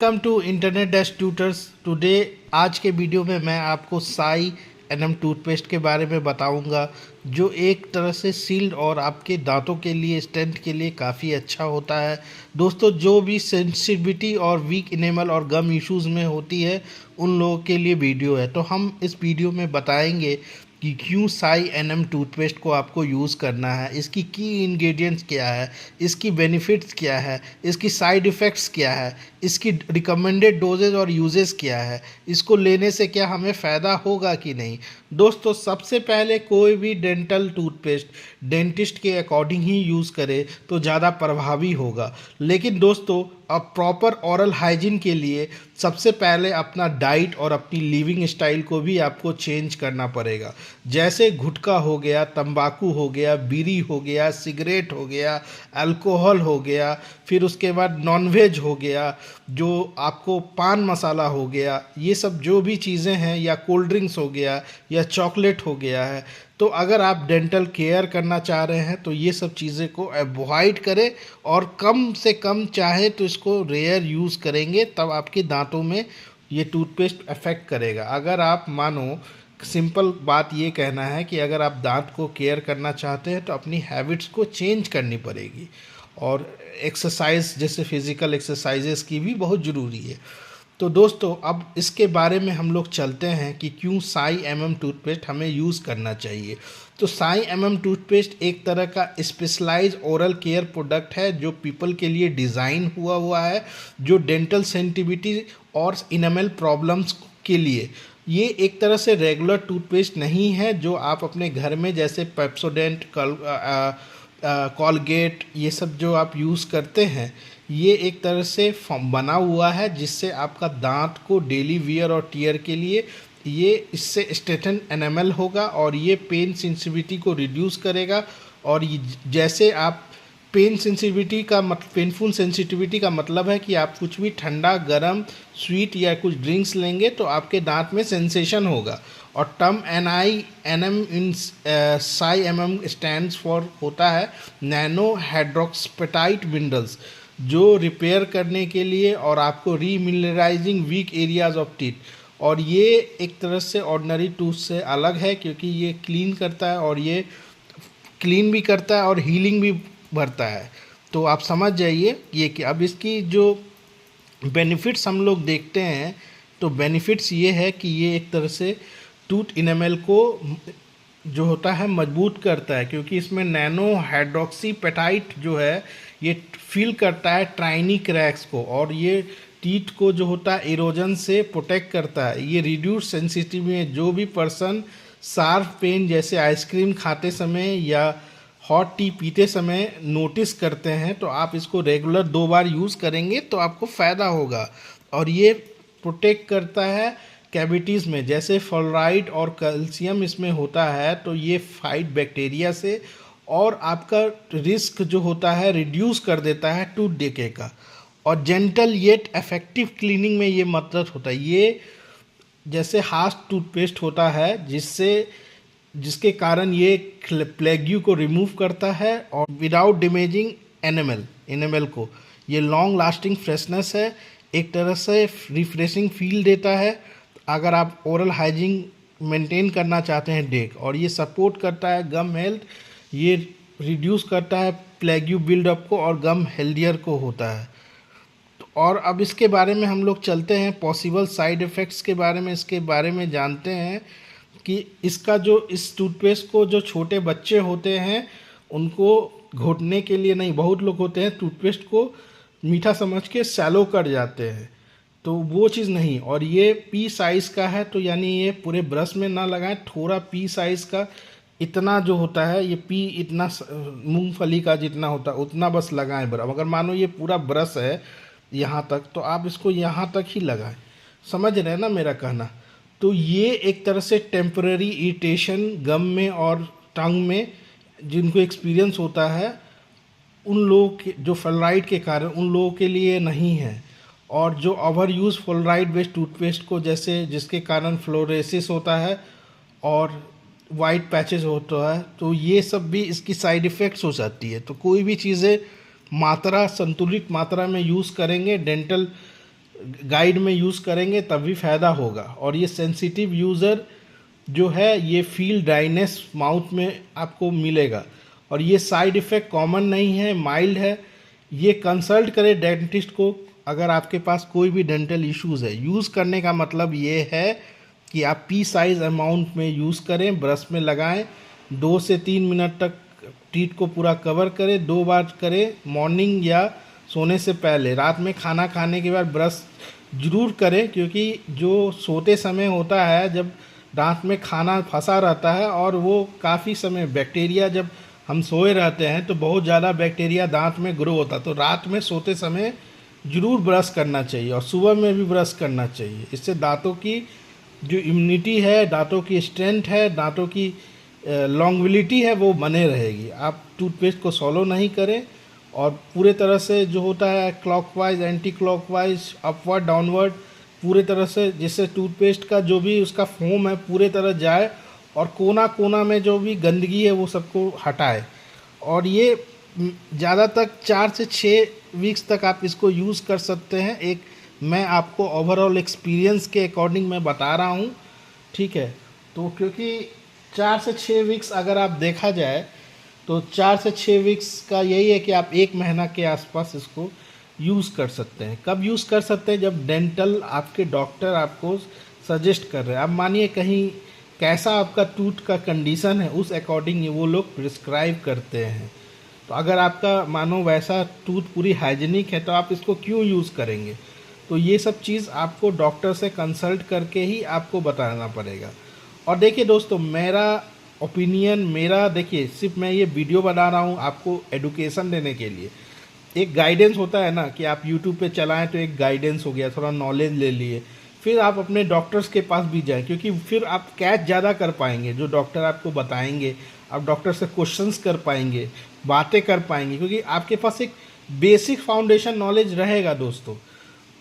Welcome to internet dash tutors. Today आज के video में मैं आपको साई एनएम टूथपेस्ट के बारे में बताऊंगा, जो एक तरह से सील्ड और आपके दांतों के लिए स्ट्रेंथ के लिए काफ़ी अच्छा होता है। दोस्तों, जो भी सेंसिटिविटी और वीक इनेमल और गम इश्यूज़ में होती है, उन लोगों के लिए वीडियो है। तो हम इस वीडियो में बताएंगे कि क्यों साई एनएम टूथपेस्ट को आपको यूज़ करना है, इसकी की इंग्रेडिएंट्स क्या है, इसकी बेनिफिट्स क्या है, इसकी साइड इफ़ेक्ट्स क्या है, इसकी रिकमेंडेड डोजेज और यूजेस क्या है, इसको लेने से क्या हमें फ़ायदा होगा कि नहीं। दोस्तों, सबसे पहले कोई भी डेंटल टूथपेस्ट डेंटिस्ट के अकॉर्डिंग ही यूज़ करे तो ज़्यादा प्रभावी होगा। लेकिन दोस्तों, अब प्रॉपर ओरल हाइजीन के लिए सबसे पहले अपना डाइट और अपनी लिविंग स्टाइल को भी आपको चेंज करना पड़ेगा। जैसे गुटखा हो गया, तंबाकू हो गया, बीड़ी हो गया, सिगरेट हो गया, अल्कोहल हो गया, फिर उसके बाद नॉनवेज हो गया, जो आपको पान मसाला हो गया, ये सब जो भी चीज़ें हैं, या कोल्ड ड्रिंक्स हो गया या चॉकलेट हो गया है, तो अगर आप डेंटल केयर करना चाह रहे हैं तो ये सब चीज़ें को अवॉइड करें और कम से कम चाहे तो इसको रेयर यूज़ करेंगे, तब आपके दांतों में ये टूथपेस्ट अफेक्ट करेगा। अगर आप मानो, सिंपल बात ये कहना है कि अगर आप दांत को केयर करना चाहते हैं तो अपनी हैबिट्स को चेंज करनी पड़ेगी, और एक्सरसाइज जैसे फिज़िकल एक्सरसाइजेस की भी बहुत ज़रूरी है। तो दोस्तों, अब इसके बारे में हम लोग चलते हैं कि क्यों साई एमएम टूथपेस्ट हमें यूज़ करना चाहिए। तो साई एमएम टूथपेस्ट एक तरह का स्पेशलाइज ओरल केयर प्रोडक्ट है, जो पीपल के लिए डिज़ाइन हुआ है, जो डेंटल सेंसिटिविटी और इनेमल प्रॉब्लम्स के लिए। ये एक तरह से रेगुलर टूथपेस्ट नहीं है जो आप अपने घर में जैसे पेप्सोडेंट, कॉलगेट, ये सब जो आप यूज़ करते हैं, ये एक तरह से बना हुआ है जिससे आपका दांत को डेली वियर और टीयर के लिए ये इससे स्ट्रेटन एनामल होगा, और ये पेन सेंसिटिविटी को रिड्यूस करेगा। और ये जैसे आप पेनफुल सेंसिटिविटी का मतलब है कि आप कुछ भी ठंडा, गरम, स्वीट या कुछ ड्रिंक्स लेंगे तो आपके दांत में सेंसेशन होगा। और टर्म एन एम इन साई एम एम स्टैंड्स फॉर होता है नैनो हाइड्रोक्सपेटाइट मिनरल्स, जो रिपेयर करने के लिए और आपको remineralizing weak areas of teeth. और ये एक तरह से ऑर्डिनरी टूथ से अलग है, क्योंकि ये क्लीन करता है, और ये क्लीन भी करता है और हीलिंग भी भरता है। तो आप समझ जाइए ये कि अब इसकी जो बेनिफिट्स हम लोग देखते हैं, तो बेनिफिट्स ये है कि ये एक तरह से टूथ इनेमल को जो होता है मजबूत करता है, क्योंकि इसमें नैनो हाइड्रोक्सी पेटाइट जो है ये फील करता है ट्राइनी क्रैक्स को, और ये टीथ को जो होता है इरोजन से प्रोटेक्ट करता है। ये रिड्यूस सेंसिटिव में जो भी पर्सन शार्प पेन जैसे आइसक्रीम खाते समय या हॉट टी पीते समय नोटिस करते हैं, तो आप इसको रेगुलर 2 बार यूज़ करेंगे तो आपको फ़ायदा होगा। और ये प्रोटेक्ट करता है कैविटीज़ में, जैसे फ्लोराइड और कैल्शियम इसमें होता है, तो ये फाइट बैक्टीरिया से, और आपका रिस्क जो होता है रिड्यूस कर देता है टूथ डिके का। और जेंटल येट इफेक्टिव क्लीनिंग में ये मदद होता है। ये जैसे हार्श टूथपेस्ट होता है जिसके कारण ये प्लेग्यू को रिमूव करता है, और विदाउट डैमेजिंग एनिमल को ये लॉन्ग लास्टिंग फ्रेशनेस है, एक तरह से रिफ्रेशिंग फील देता है अगर आप ओरल हाइजीन मेंटेन करना चाहते हैं डेक। और ये सपोर्ट करता है गम हेल्थ, ये रिड्यूस करता है प्लेग्यू बिल्डअप को, और गम हेल्दियर को होता है। और अब इसके बारे में हम लोग चलते हैं पॉसिबल साइड इफ़ेक्ट्स के बारे में। इसके बारे में जानते हैं कि इसका जो इस टूथपेस्ट को जो छोटे बच्चे होते हैं उनको घोटने के लिए नहीं, बहुत लोग होते हैं टूथपेस्ट को मीठा समझ के सैलो कर जाते हैं, तो वो चीज़ नहीं। और ये पी साइज़ का है, तो यानी ये पूरे ब्रश में ना लगाएं, थोड़ा पी साइज़ का इतना जो होता है, ये पी इतना मूंगफली का जितना होता है उतना बस लगाएं ब्रश। अगर मानो ये पूरा ब्रश है यहाँ तक, तो आप इसको यहाँ तक ही लगाएं। समझ रहे हैं ना मेरा कहना। तो ये एक तरह से टेम्पररी इरिटेशन गम में और टंग में जिनको एक्सपीरियंस होता है, उन लोगों के जो फ्लोराइड के कारण, उन लोगों के लिए नहीं है। और जो over use fluoride based toothpaste को, जैसे जिसके कारण फ्लोरेसिस होता है और वाइट पैचेस होता है, तो ये सब भी इसकी साइड इफ़ेक्ट्स हो जाती है। तो कोई भी चीज़ें संतुलित मात्रा में यूज़ करेंगे डेंटल गाइड में यूज़ करेंगे तभी फ़ायदा होगा। और ये सेंसिटिव यूज़र जो है ये फील ड्राइनेस माउथ में आपको मिलेगा, और ये साइड इफ़ेक्ट कॉमन नहीं है, माइल्ड है। ये कंसल्ट करें डेंटिस्ट को अगर आपके पास कोई भी डेंटल इश्यूज़ है। यूज़ करने का मतलब ये है कि आप पी साइज़ अमाउंट में यूज़ करें, ब्रश में लगाएं, 2 से 3 मिनट तक टीथ को पूरा कवर करें, 2 बार करें, मॉर्निंग या सोने से पहले। रात में खाना खाने के बाद ब्रश ज़रूर करें, क्योंकि जो सोते समय होता है जब दांत में खाना फंसा रहता है और वो काफ़ी समय बैक्टीरिया, जब हम सोए रहते हैं तो बहुत ज़्यादा बैक्टीरिया दांत में ग्रो होता है। तो रात में सोते समय ज़रूर ब्रश करना चाहिए और सुबह में भी ब्रश करना चाहिए। इससे दांतों की जो इम्यूनिटी है, दांतों की स्ट्रेंथ है, दांतों की लॉन्गविलिटी है, वो बने रहेगी। आप टूथपेस्ट को सॉलो नहीं करें और पूरे तरह से जो होता है clockwise, anti clockwise, upward, downward, पूरे तरह से, जिससे टूथपेस्ट का जो भी उसका फोम है पूरे तरह जाए और कोना कोना में जो भी गंदगी है वो सबको हटाए। और ये ज़्यादा तक 4 से 6 वीक्स तक आप इसको यूज़ कर सकते हैं। एक मैं आपको ओवरऑल एक्सपीरियंस के अकॉर्डिंग मैं बता रहा हूँ, ठीक है। तो क्योंकि 4 से 6 वीक्स अगर आप देखा जाए तो 4 से 6 वीक्स का यही है कि आप 1 महीना के आसपास इसको यूज़ कर सकते हैं। कब यूज़ कर सकते हैं? जब डेंटल आपके डॉक्टर आपको सजेस्ट कर रहे हैं। अब मानिए कहीं कैसा आपका टूथ का कंडीशन है, उस अकॉर्डिंग वो लोग प्रिस्क्राइब करते हैं। तो अगर आपका मानो वैसा टूथ पूरी हाइजीनिक है तो आप इसको क्यों यूज़ करेंगे? तो ये सब चीज़ आपको डॉक्टर से कंसल्ट करके ही आपको बताना पड़ेगा। और देखिए दोस्तों, मेरा ओपिनियन, मेरा देखिए, सिर्फ मैं ये वीडियो बना रहा हूँ आपको एडुकेशन देने के लिए। एक गाइडेंस होता है ना कि आप यूट्यूब पे चलाएं तो एक गाइडेंस हो गया, थोड़ा नॉलेज ले लिए, फिर आप अपने डॉक्टर्स के पास भी जाएं, क्योंकि फिर आप कैच ज़्यादा कर पाएंगे। जो डॉक्टर आपको बताएंगे, आप डॉक्टर से क्वेश्चंस कर पाएंगे, बातें कर पाएंगे, क्योंकि आपके पास एक बेसिक फाउंडेशन नॉलेज रहेगा दोस्तों।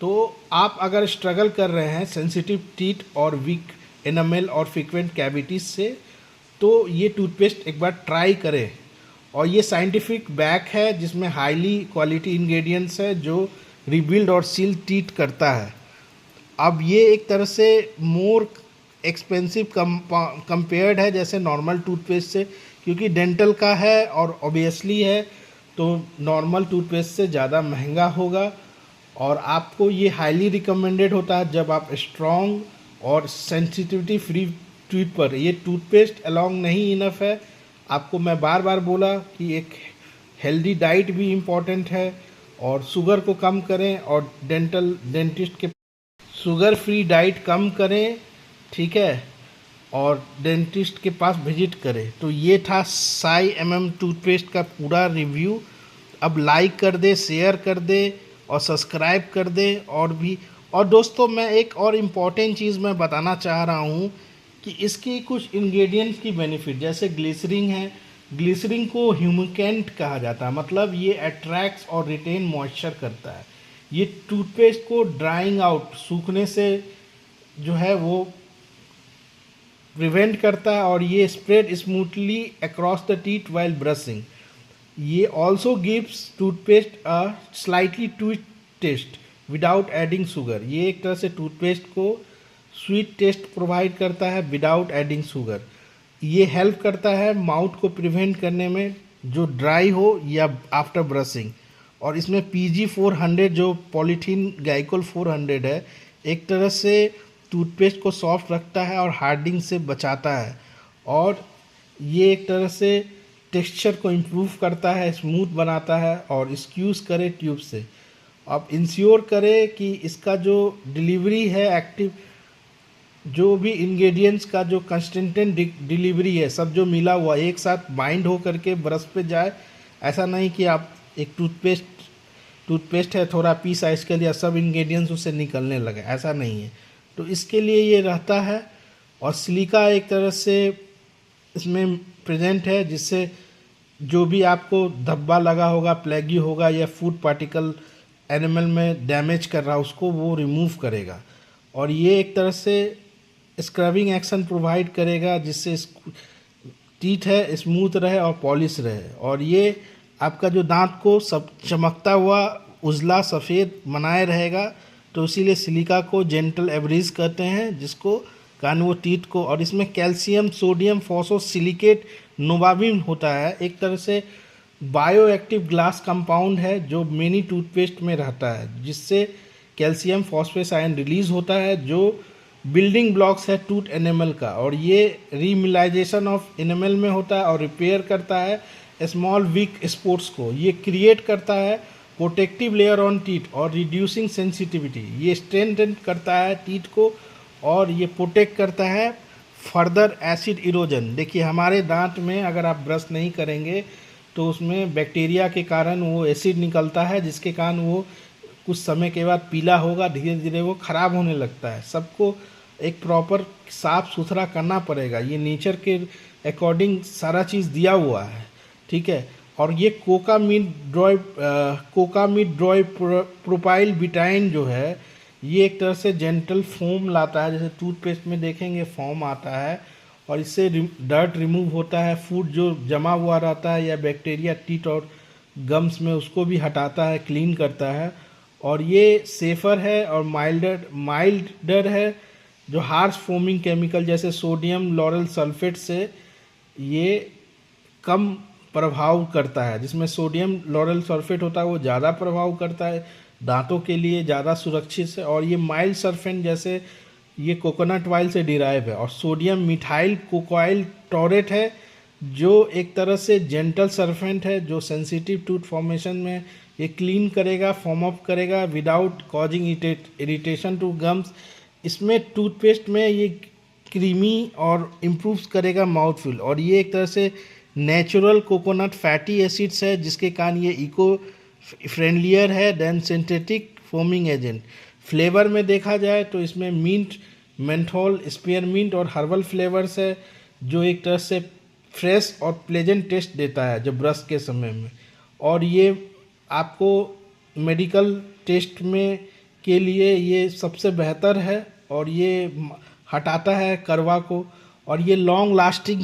तो आप अगर स्ट्रगल कर रहे हैं सेंसिटिव टीथ और वीक एनामेल और फ्रीक्वेंट कैविटीज़ से, तो ये टूथपेस्ट एक बार ट्राई करें। और ये साइंटिफिक बैक है जिसमें हाईली क्वालिटी इंग्रेडिएंट्स है जो रिबिल्ड और सील टीथ करता है। अब ये एक तरह से मोर एक्सपेंसिव कंपेयर्ड है जैसे नॉर्मल टूथपेस्ट से, क्योंकि डेंटल का है और ऑब्वियसली है, तो नॉर्मल टूथपेस्ट से ज़्यादा महंगा होगा। और आपको ये हाईली रिकमेंडेड होता है जब आप स्ट्रॉन्ग और सेंसिटिविटी फ्री टूथ पर। ये टूथपेस्ट अलोंग नहीं इनफ है। आपको मैं बार बार बोला कि एक हेल्दी डाइट भी इम्पॉर्टेंट है, और शुगर को कम करें, और डेंटिस्ट के शुगर फ्री डाइट कम करें, ठीक है, और डेंटिस्ट के पास विजिट करें। तो ये था साई टूथपेस्ट का पूरा रिव्यू। अब लाइक कर दे, शेयर कर दे और सब्सक्राइब कर दे। और दोस्तों, मैं एक और इम्पॉर्टेंट चीज़ मैं बताना चाह रहा हूँ कि इसकी कुछ इंग्रेडिएंट्स की बेनिफिट, जैसे ग्लिसरीन है। ग्लिसरीन को ह्यूमिकेंट कहा जाता है, मतलब ये अट्रैक्ट्स और रिटेन मॉइस्चर करता है। ये टूथपेस्ट को ड्राइंग आउट, सूखने से जो है वो प्रिवेंट करता है, और ये spread smoothly across the teeth while brushing. ये also gives toothpaste a slightly sweet taste without adding sugar. ये एक तरह से टूथपेस्ट को स्वीट टेस्ट प्रोवाइड करता है विदाउट एडिंग शुगर। ये हेल्प करता है माउथ को प्रिवेंट करने में जो ड्राई हो या आफ्टर ब्रशिंग। और इसमें PG400 जो पॉलीथीन ग्लाइकोल 400 है, एक तरह से टूथपेस्ट को सॉफ्ट रखता है और हार्डिंग से बचाता है। और ये एक तरह से टेक्सचर को इम्प्रूव करता है, स्मूथ बनाता है। और स्क्यूज़ करे ट्यूब से, आप इंश्योर करें कि इसका जो डिलीवरी है, एक्टिव जो भी इंग्रेडिएंट्स का जो कंसिस्टेंट डिलीवरी है, सब जो मिला हुआ एक साथ बाइंड हो करके ब्रश पे जाए। ऐसा नहीं कि आप एक टूथपेस्ट है थोड़ा पी साइज के लिए, सब इंग्रेडिएंट्स उससे निकलने लगे, ऐसा नहीं है। तो इसके लिए ये रहता है। और सिलिका एक तरह से इसमें प्रेजेंट है, जिससे जो भी आपको धब्बा लगा होगा, प्लेगी होगा या फूड पार्टिकल एनिमल में डैमेज कर रहा है, उसको वो रिमूव करेगा। और ये एक तरह से स्क्रबिंग एक्शन प्रोवाइड करेगा, जिससे टीथ है स्मूथ रहे और पॉलिश रहे। और ये आपका जो दांत को सब चमकता हुआ उजला सफ़ेद बनाए रहेगा, तो इसीलिए सिलिका को जेंटल एवरेज कहते हैं, जिसको कारण वो टीथ को, और इसमें कैल्शियम सोडियम फॉस्फोसिलिकेट नोवाबिन होता है, एक तरह से बायो एक्टिव ग्लास कंपाउंड है जो मेनी टूथपेस्ट में रहता है, जिससे कैल्शियम फॉस्फेट आयन रिलीज होता है जो बिल्डिंग ब्लॉक्स है टूथ एनिमल का, और ये रीमिलाइजेशन ऑफ एनिमल में होता है और रिपेयर करता है स्मॉल वीक स्पॉट्स को, ये क्रिएट करता है प्रोटेक्टिव लेयर ऑन टीथ और रिड्यूसिंग सेंसिटिविटी, ये स्ट्रेंथन करता है टीथ को और ये प्रोटेक्ट करता है फर्दर एसिड इरोजन। देखिए हमारे दांत में अगर आप ब्रश नहीं करेंगे तो उसमें बैक्टीरिया के कारण वो एसिड निकलता है, जिसके कारण वो कुछ समय के बाद पीला होगा, धीरे धीरे वो ख़राब होने लगता है। सबको एक प्रॉपर साफ़ सुथरा करना पड़ेगा, ये नेचर के अकॉर्डिंग सारा चीज़ दिया हुआ है, ठीक है। और ये कोकामीड ड्रॉय प्रोपाइल बिटाइन जो है, ये एक तरह से जेंटल फोम लाता है, जैसे टूथपेस्ट में देखेंगे फोम आता है, और इससे डर्ट रिमूव होता है, फूड जो जमा हुआ रहता है या बैक्टीरिया टीथ और गम्स में उसको भी हटाता है, क्लीन करता है। और ये सेफ़र है और माइल्डर है, जो हार्श फोमिंग केमिकल जैसे सोडियम लॉरेल सल्फेट से ये कम प्रभाव करता है, जिसमें सोडियम लॉरेल सल्फेट होता है वो ज़्यादा प्रभाव करता है, दांतों के लिए ज़्यादा सुरक्षित है। और ये माइल्ड सरफेंट जैसे ये कोकोनट ऑयल से डिराइव है, और सोडियम मिथाइल कोकोइल टॉरेट है जो एक तरह से जेंटल सरफेंट है, जो सेंसिटिव टूथ फॉर्मेशन में ये क्लीन करेगा, फॉर्म अप करेगा without causing irritation to gums. इसमें टूथपेस्ट में ये क्रीमी और इम्प्रूव करेगा माउथ फील, और ये एक तरह से नेचुरल कोकोनट फैटी एसिड्स है, जिसके कारण ये इको फ्रेंडलियर है then synthetic foaming agent. Flavour में देखा जाए तो इसमें मिंट, मेंथोल, स्पीयरमिंट और हर्बल फ्लेवर्स है, जो एक तरह से फ्रेश और प्लेजेंट टेस्ट देता है जब ब्रश के समय में। और ये आपको मेडिकल टेस्ट में के लिए ये सबसे बेहतर है, और ये हटाता है करवा को, और ये लॉन्ग लास्टिंग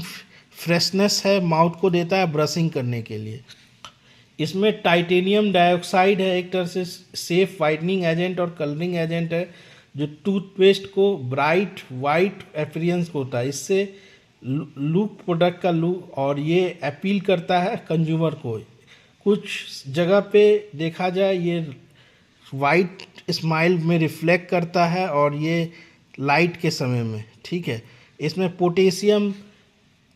फ्रेशनेस है माउथ को देता है ब्रशिंग करने के लिए। इसमें टाइटेनियम डाइऑक्साइड है, एक तरह से सेफ वाइटनिंग एजेंट और कलरिंग एजेंट है, जो टूथपेस्ट को ब्राइट वाइट अपीयरेंस होता है, इससे लुक प्रोडक्ट का लुक, और ये अपील करता है कंज्यूमर को। कुछ जगह पे देखा जाए ये वाइट स्माइल में रिफ्लेक्ट करता है, और ये लाइट के समय में, ठीक है। इसमें पोटेशियम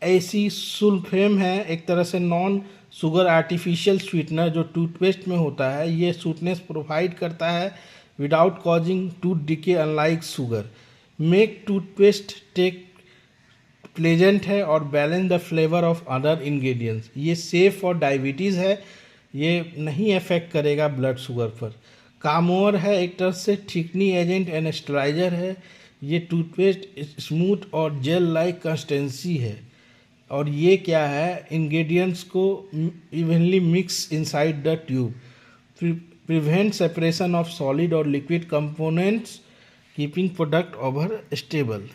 ऐसी सुल्फेम है, एक तरह से नॉन शुगर आर्टिफिशियल स्वीटनर जो टूथपेस्ट में होता है, ये स्वीटनेस प्रोवाइड करता है without causing tooth decay unlike sugar, make toothpaste take pleasant है और balance the flavour of other ingredients. ये सेफ फॉर डायबिटीज़ है, ये नहीं अफेक्ट करेगा ब्लड शुगर पर। कामोर है, एक तरह से थिकनी एजेंट एंड स्टेबलाइजर है, ये टूथपेस्ट स्मूथ और जेल लाइक कंसिस्टेंसी है, और ये क्या है इंग्रेडिएंट्स को evenly mix inside the tube, prevent separation of solid और liquid components, keeping product over stable.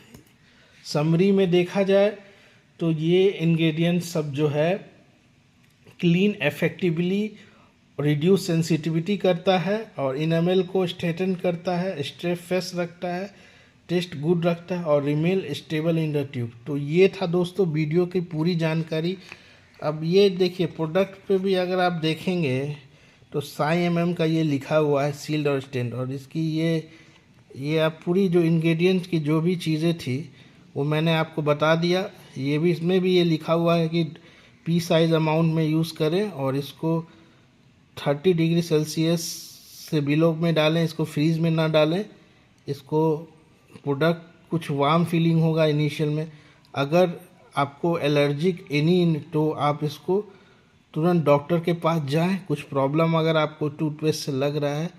Summary में देखा जाए तो ये इंग्रेडिएंट्स सब जो है क्लीन इफेक्टिवली रिड्यूस सेंसिटिविटी करता है, और इनेमल को स्ट्रेटन करता है, स्ट्रे फ्रेश रखता है, टेस्ट गुड रखता है, और Rimmel stable in the tube. तो ये था दोस्तों वीडियो की पूरी जानकारी। अब ये देखिए प्रोडक्ट पे भी अगर आप देखेंगे तो साई का ये लिखा हुआ है सील्ड और स्टैंड, और इसकी ये आप पूरी जो इंग्रेडिएंट्स की जो भी चीज़ें थी वो मैंने आपको बता दिया। ये भी इसमें भी ये लिखा हुआ है कि पी साइज अमाउंट में यूज़ करें, और इसको 30 डिग्री सेल्सियस से बिलो में डालें, इसको फ्रीज में ना डालें। इसको प्रोडक्ट कुछ वार्म फीलिंग होगा इनिशियल में, अगर आपको एलर्जिक एनी तो आप इसको तुरंत डॉक्टर के पास जाएं। कुछ प्रॉब्लम अगर आपको टूथपेस्ट से लग रहा है,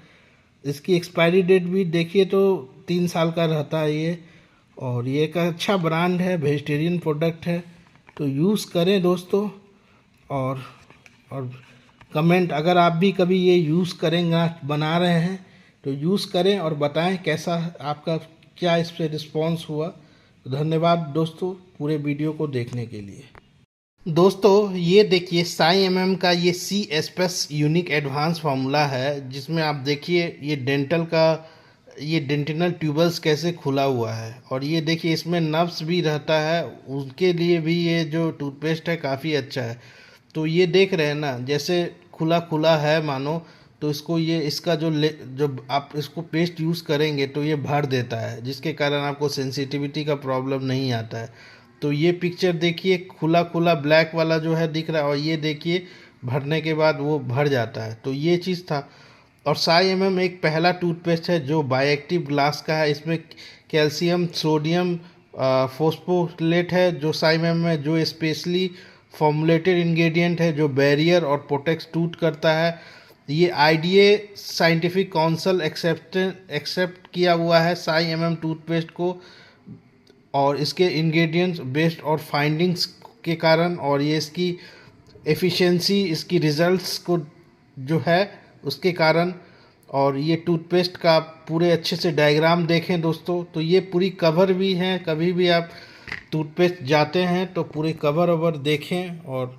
इसकी एक्सपायरी डेट भी देखिए तो 3 साल का रहता है ये, और ये एक अच्छा ब्रांड है, वेजिटेरियन प्रोडक्ट है, तो यूज़ करें दोस्तों। और कमेंट, अगर आप भी कभी ये यूज़ करेंगे, बना रहे हैं तो यूज़ करें और बताएं कैसा आपका क्या इस पर रिस्पॉन्स हुआ। तो धन्यवाद दोस्तों पूरे वीडियो को देखने के लिए। दोस्तों ये देखिए साई का ये सी एस्पेस यूनिक एडवांस फार्मूला है, जिसमें आप देखिए ये डेंटल का ये डेंटिनल ट्यूबल्स कैसे खुला हुआ है, और ये देखिए इसमें नर्व्स भी रहता है, उसके लिए भी ये जो टूथपेस्ट है काफ़ी अच्छा है। तो ये देख रहे हैं ना, जैसे खुला खुला है मानो, तो इसको ये इसका जो आप इसको पेस्ट यूज़ करेंगे तो ये भर देता है, जिसके कारण आपको सेंसिटिविटी का प्रॉब्लम नहीं आता है। तो ये पिक्चर देखिए, खुला खुला ब्लैक वाला जो है दिख रहा है, और ये देखिए भरने के बाद वो भर जाता है। तो ये चीज़ था। और साई एक पहला टूथपेस्ट है जो बायोएक्टिव ग्लास का है। इसमें कैल्शियम सोडियम फोस्फोलेट है जो साई में, जो स्पेशली फॉर्मुलेटेड इंग्रेडिएंट है जो बैरियर और प्रोटेक्ट टूथ करता है। ये आईडीए साइंटिफिक काउंसिल एक्सेप्ट किया हुआ है साई टूथपेस्ट को, और इसके इंग्रेडिएंट्स बेस्ड और फाइंडिंग्स के कारण, और ये इसकी एफिशिएंसी, इसकी रिजल्ट्स को जो है उसके कारण। और ये टूथपेस्ट का पूरे अच्छे से डायग्राम देखें दोस्तों, तो ये पूरी कवर भी है। कभी भी आप टूथपेस्ट जाते हैं तो पूरे कवर ओवर देखें, और